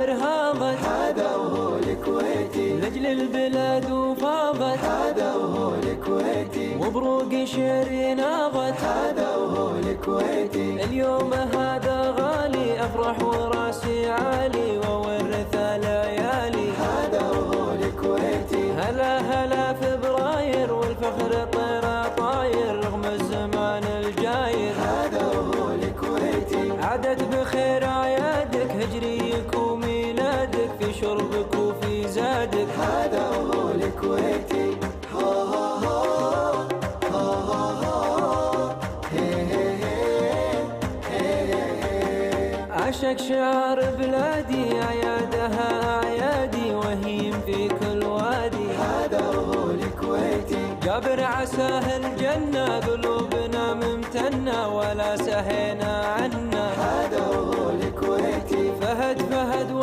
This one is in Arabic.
رهاضت هذا وهو الكويتي، لأجل البلاد وفاضت هذا وهو الكويتي، وبروق شعري ناضت هذا وهو الكويتي. اليوم هذا غالي أفرح وراسي عالي وورث ليالي، هذا وهو الكويتي. هلا هلا فبراير والفخر طير طاير رغم الزمان الجاير، هذا وهو الكويتي. عادت بخير اعيادك هجريك وميلادك في شربك وفي زادك، هذا وهو الكويتي. ها ها ها ها ها ها هي هي هي هي. عشق شعر بلادي اعيادها اعيادي وهيم في كل وادي، هذا وهو الكويتي. جابر عساه الجنة قلوبنا ممتنة ولا سهينا عنه